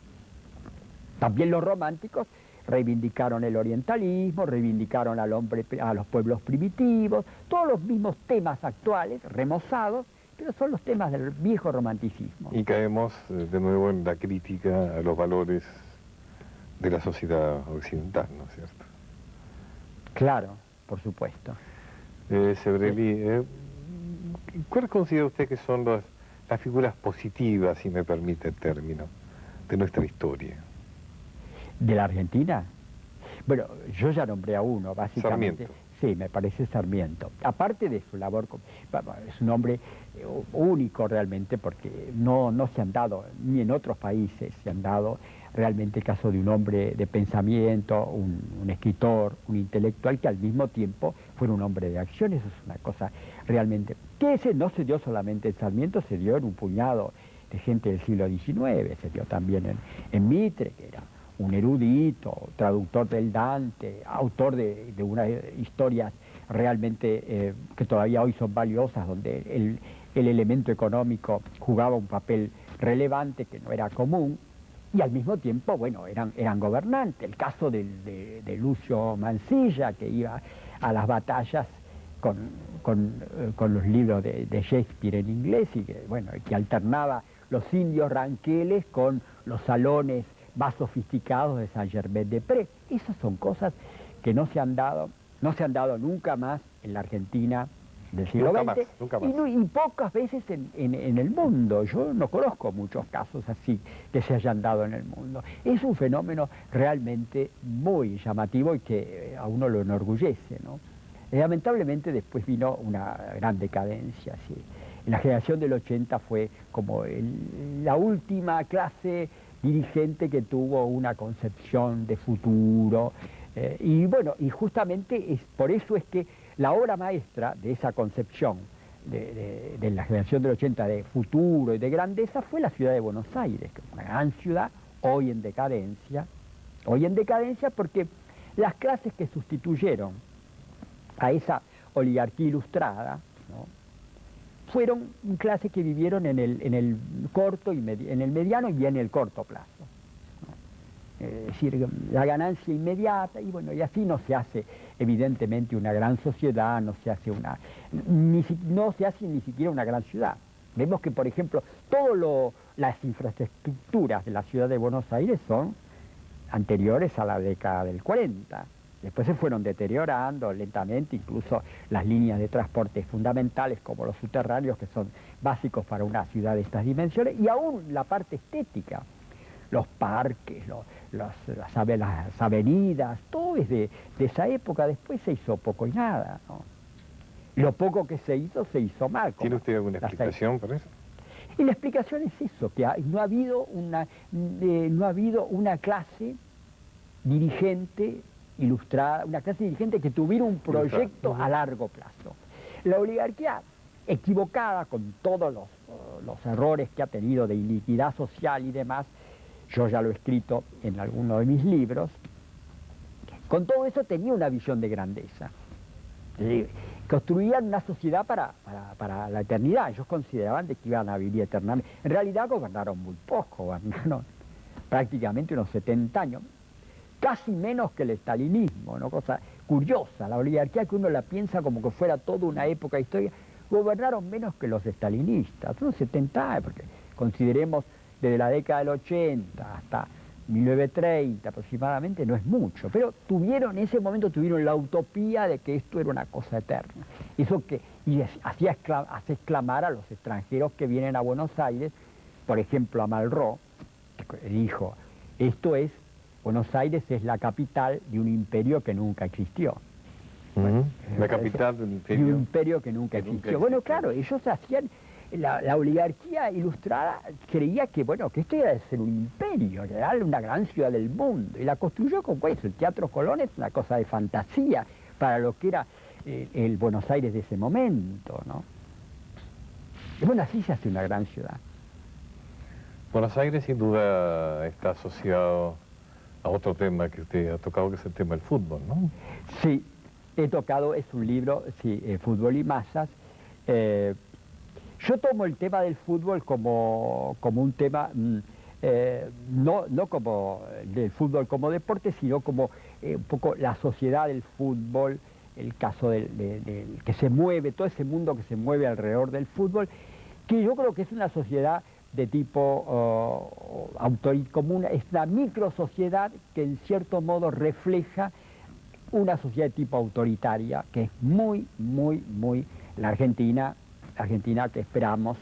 También los románticos reivindicaron el orientalismo, reivindicaron al hombre, a los pueblos primitivos, todos los mismos temas actuales, remozados, pero son los temas del viejo romanticismo. Y caemos de nuevo en la crítica a los valores de la sociedad occidental, ¿no es cierto? Claro, por supuesto. Sebrelli, ¿cuál considera usted que son las figuras positivas, si me permite el término, de nuestra historia? ¿De la Argentina? Bueno, yo ya nombré a uno, básicamente. Sarmiento. Sí, me parece Sarmiento. Aparte de su labor, es un hombre único realmente, porque no se han dado, ni en otros países se han dado realmente el caso de un hombre de pensamiento, un escritor, un intelectual, que al mismo tiempo fuera un hombre de acción. Eso es una cosa realmente... Que ese no se dio solamente en Sarmiento, se dio en un puñado de gente del siglo XIX, se dio también en Mitre, que era un erudito, traductor del Dante, autor de unas historias realmente que todavía hoy son valiosas, donde el elemento económico jugaba un papel relevante que no era común, y al mismo tiempo, bueno, eran gobernantes. El caso de Lucio Mansilla, que iba a las batallas con los libros de Shakespeare en inglés, y que, bueno, que alternaba los indios ranqueles con los salones más sofisticados de Saint-Germain-des-Prés. Esas son cosas que no se han dado nunca más en la Argentina del siglo XX, nunca más. Y pocas veces en el mundo. Yo no conozco muchos casos así que se hayan dado en el mundo. Es un fenómeno realmente muy llamativo y que a uno lo enorgullece, ¿no? Lamentablemente después vino una gran decadencia, ¿sí? La generación del 80 fue como la última clase dirigente que tuvo una concepción de futuro, y bueno, y justamente por eso es que la obra maestra de esa concepción de la generación del 80 de futuro y de grandeza fue la ciudad de Buenos Aires, que es una gran ciudad hoy en decadencia porque las clases que sustituyeron a esa oligarquía ilustrada, ¿no?, fueron clases que vivieron en el corto, en el mediano y en el corto plazo, ¿no? Es decir, la ganancia inmediata, y bueno, y así no se hace evidentemente una gran sociedad, no se hace ni siquiera una gran ciudad. Vemos que, por ejemplo, las infraestructuras de la ciudad de Buenos Aires son anteriores a la década del 40. Después se fueron deteriorando lentamente, incluso las líneas de transporte fundamentales como los subterráneos, que son básicos para una ciudad de estas dimensiones, y aún la parte estética, los parques, las avenidas, todo es de esa época. Después se hizo poco y nada, ¿no? Lo poco que se hizo mal. ¿Tiene usted alguna explicación para eso? Y la explicación es eso, que no ha habido una clase dirigente ilustrada, una clase dirigente que tuviera un proyecto a largo plazo. La oligarquía, equivocada con todos los errores que ha tenido de iniquidad social y demás, yo ya lo he escrito en alguno de mis libros. Con todo eso tenía una visión de grandeza. Construían una sociedad para la eternidad. Ellos consideraban de que iban a vivir eternamente. En realidad gobernaron muy poco, gobernaron prácticamente unos 70 años. Casi menos que el estalinismo, ¿no? Cosa curiosa. La oligarquía, que uno la piensa como que fuera toda una época histórica, gobernaron menos que los estalinistas. Unos 70 años, porque consideremos desde la década del 80 hasta 1930 aproximadamente, no es mucho, pero en ese momento tuvieron la utopía de que esto era una cosa eterna. Eso que hace exclamar a los extranjeros que vienen a Buenos Aires, por ejemplo a Malraux, que dijo, Buenos Aires es la capital de un imperio que nunca existió. Bueno, la capital de un imperio. De un imperio que nunca existió. Bueno, claro, ellos hacían... La oligarquía ilustrada creía que, que esto iba a ser un imperio, que era una gran ciudad del mundo, y la construyó con eso. El Teatro Colón es una cosa de fantasía para lo que era el Buenos Aires de ese momento, ¿no? Y bueno, así se hace una gran ciudad. Buenos Aires sin duda está asociado a otro tema que usted ha tocado, que es el tema del fútbol, ¿no? Sí, he tocado, es un libro, sí, Fútbol y Masas. Yo tomo el tema del fútbol como un tema, no como del fútbol como deporte, sino como un poco la sociedad del fútbol, el caso del que se mueve, todo ese mundo que se mueve alrededor del fútbol, que yo creo que es una sociedad de tipo común, es una microsociedad que en cierto modo refleja una sociedad de tipo autoritaria, que es muy la Argentina que esperamos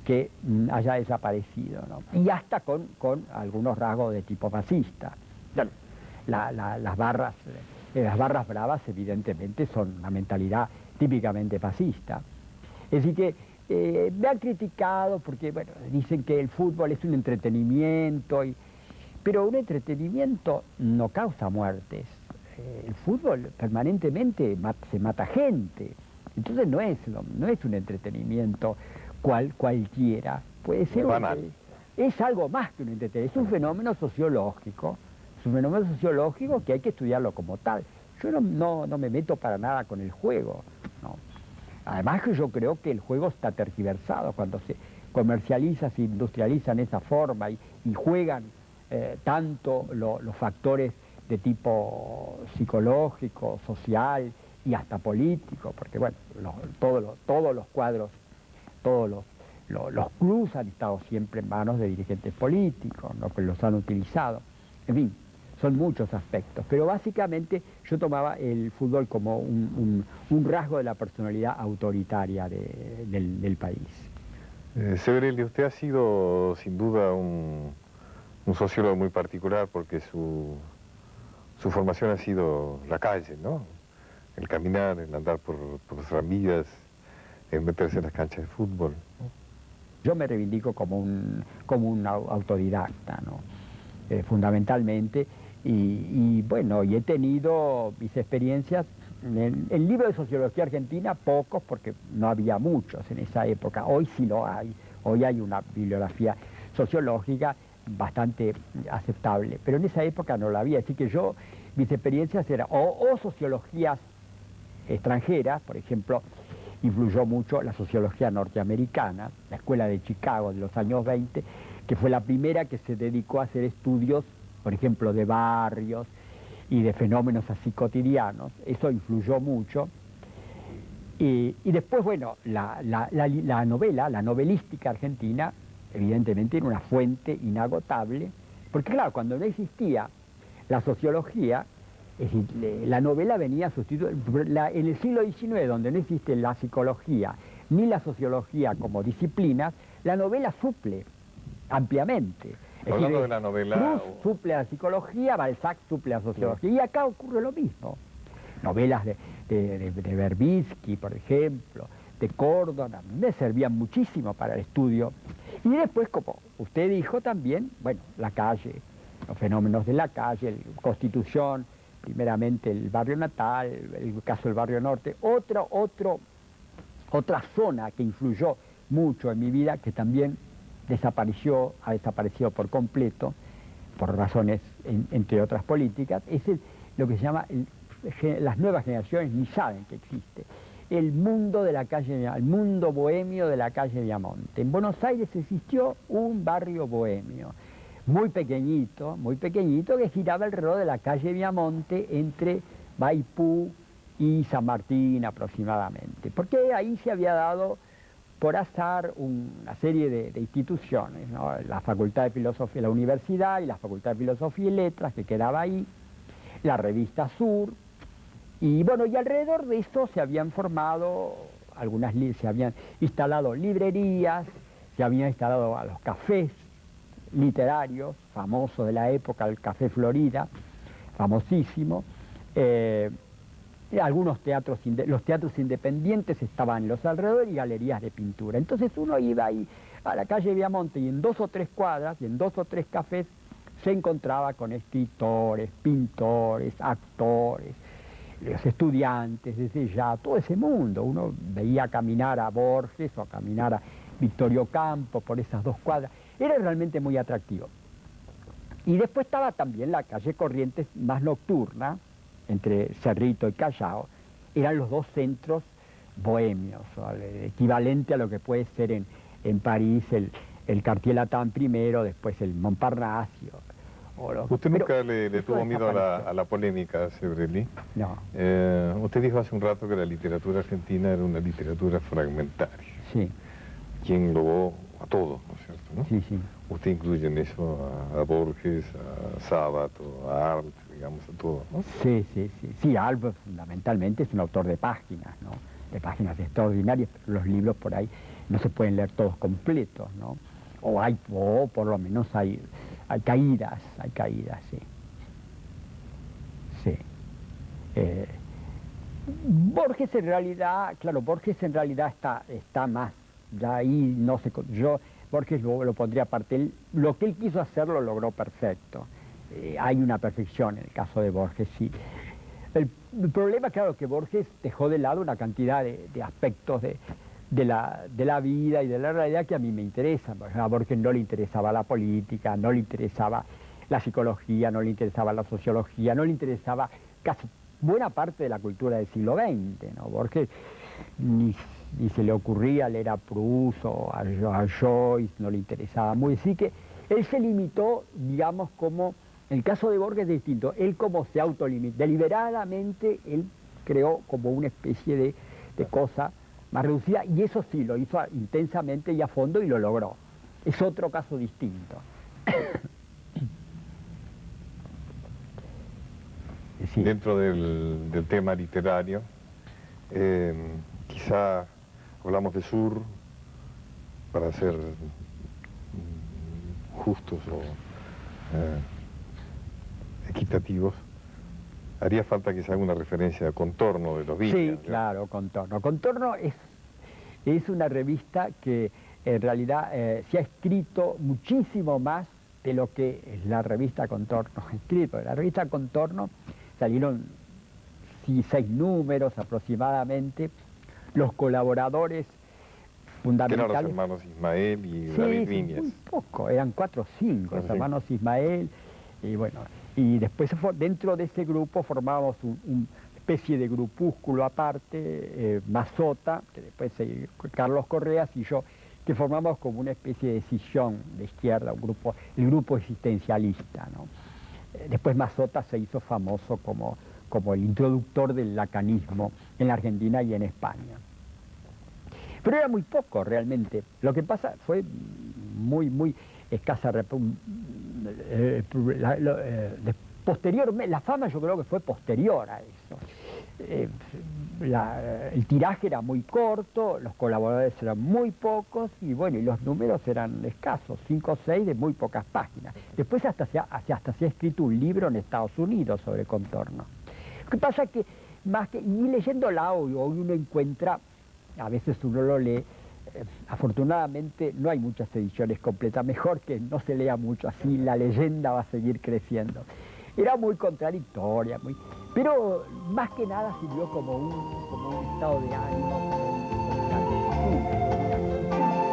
que haya desaparecido, ¿no? Y hasta con algunos rasgos de tipo fascista. Bueno, las barras bravas evidentemente son una mentalidad típicamente fascista. Es decir que me han criticado porque, dicen que el fútbol es un entretenimiento, pero un entretenimiento no causa muertes. El fútbol permanentemente se mata gente. Entonces no es un entretenimiento cualquiera, puede ser es algo más que un entretenimiento, es un fenómeno sociológico, que hay que estudiarlo como tal. Yo no me meto para nada con el juego, ¿no? Además que yo creo que el juego está tergiversado cuando se comercializa, se industrializa en esa forma y juegan tanto los factores de tipo psicológico, social y hasta político, porque todos los cuadros, los clubes han estado siempre en manos de dirigentes políticos, ¿no? Que los han utilizado. En fin, son muchos aspectos, pero básicamente yo tomaba el fútbol como un rasgo de la personalidad autoritaria del país. Severelli, usted ha sido sin duda un sociólogo muy particular porque su formación ha sido la calle, ¿no? El caminar, el andar por las ramillas, el meterse en las canchas de fútbol, ¿no? Yo me reivindico como un autodidacta, ¿no? Fundamentalmente, y he tenido mis experiencias en el libro de Sociología Argentina, pocos, porque no había muchos en esa época. Hoy sí lo hay, hoy hay una bibliografía sociológica bastante aceptable, pero en esa época no la había, así que mis experiencias eran o sociologías extranjeras, por ejemplo, influyó mucho la sociología norteamericana, la escuela de Chicago de los años 20, que fue la primera que se dedicó a hacer estudios, por ejemplo, de barrios y de fenómenos así cotidianos. Eso influyó mucho. Y después, la novelística argentina, evidentemente era una fuente inagotable, porque claro, cuando no existía la sociología, es decir, la novela venía a sustituir, en el siglo XIX, donde no existe la psicología ni la sociología como disciplinas, la novela suple ampliamente. Hablando de la novela... Proust suple a la psicología, Balzac suple a la sociología, y acá ocurre lo mismo. Novelas de Verbitsky, por ejemplo, de Córdoba, me servían muchísimo para el estudio. Y después, como usted dijo también, la calle, los fenómenos de la calle, la Constitución, primeramente el barrio natal, el caso del barrio norte, otra zona que influyó mucho en mi vida, que también ha desaparecido por completo, por razones, entre otras políticas, es lo que se llama, las nuevas generaciones ni saben que existe, el mundo de la calle, el mundo bohemio de la calle Viamonte. En Buenos Aires existió un barrio bohemio, muy pequeñito, que giraba alrededor de la calle Viamonte entre Maipú y San Martín aproximadamente, porque ahí se había dado por azar una serie de instituciones, ¿no? La Facultad de Filosofía, la Universidad y la Facultad de Filosofía y Letras, que quedaba ahí, la Revista Sur, y bueno, y alrededor de eso se habían formado se habían instalado librerías, se habían instalado a los cafés literarios famosos de la época, el Café Florida, famosísimo, algunos teatros, los teatros independientes estaban en los alrededores y galerías de pintura. Entonces uno iba ahí a la calle Viamonte y en 2 o 3 cuadras y en 2 o 3 cafés se encontraba con escritores, pintores, actores, los estudiantes, desde ya, todo ese mundo. Uno veía caminar a Borges o a caminar a Victorio Campo por esas 2 cuadras. Era realmente muy atractivo. Y después estaba también la calle Corrientes, más nocturna, entre Cerrito y Callao. Eran los 2 centros bohemios, o el equivalente a lo que puede ser en París el Quartier Latin primero, después el Montparnasse. ¿Usted nunca le tuvo miedo a la polémica, Sebrelli? No. Usted dijo hace un rato que la literatura argentina era una literatura fragmentaria. Sí. Que englobó a todo, ¿no es cierto? ¿No? Sí, sí. Usted incluye en eso a Borges, a Sábato, a Arlt, digamos, a todo, ¿no? Sí, sí, sí. Sí, Arlt fundamentalmente es un autor de páginas, ¿no? De páginas extraordinarias, pero los libros por ahí no se pueden leer todos completos, ¿no? O por lo menos hay caídas, sí. Sí. Borges en realidad, claro, está más, ya ahí no sé, Borges lo pondría aparte, lo que él quiso hacer lo logró perfecto. Hay una perfección en el caso de Borges, sí. El problema, claro, que Borges dejó de lado una cantidad de aspectos de la vida y de la realidad que a mí me interesan. A Borges no le interesaba la política, no le interesaba la psicología, no le interesaba la sociología, no le interesaba casi buena parte de la cultura del siglo XX, ¿no? Borges ni se le ocurría leer a Proust o a Joyce, no le interesaba muy. Así que él se limitó, digamos, como, en el caso de Borges es distinto, él como se autolimitó, deliberadamente él creó como una especie de cosa más reducida, y eso sí, lo hizo intensamente y a fondo y lo logró. Es otro caso distinto. Sí. Dentro del tema literario, quizá hablamos de Sur para ser justos o equitativos. Haría falta quizá alguna referencia a Contorno de los Viñas. Sí, claro, Contorno. Contorno es una revista que en realidad se ha escrito muchísimo más de lo que es la revista Contorno ha escrito. La revista Contorno salieron 6 números aproximadamente. Los colaboradores fundamentales... Eran los hermanos Ismael y David Viñas. Muy poco, eran 4 o 5, los hermanos Ismael, y bueno... Y después dentro de ese grupo formábamos una especie de grupúsculo aparte, Mazota, que después Carlos Correas y yo, que formamos como una especie de escisión de izquierda, el grupo existencialista, ¿no? Después Mazota se hizo famoso como el introductor del lacanismo en la Argentina y en España. Pero era muy poco realmente. Lo que pasa fue muy escasa. Posteriormente, la fama yo creo que fue posterior a eso. El tiraje era muy corto, los colaboradores eran muy pocos y bueno, y los números eran escasos, 5 o 6 de muy pocas páginas. Después hasta se ha escrito un libro en Estados Unidos sobre Contorno. Lo que pasa es que, y leyéndola hoy uno encuentra, a veces uno lo lee, afortunadamente no hay muchas ediciones completas, mejor que no se lea mucho, así la leyenda va a seguir creciendo. Era muy contradictoria, pero más que nada sirvió como un estado de ánimo, como un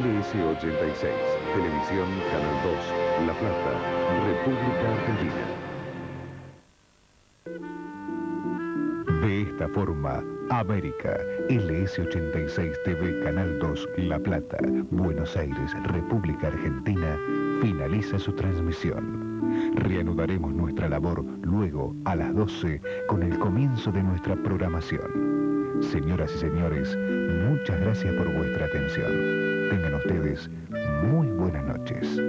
LS86, Televisión, Canal 2, La Plata, República Argentina. De esta forma, América, LS86 TV, Canal 2, La Plata, Buenos Aires, República Argentina, finaliza su transmisión. Reanudaremos nuestra labor luego a las 12 con el comienzo de nuestra programación. Señoras y señores, muchas gracias por vuestra atención. Tengan ustedes muy buenas noches.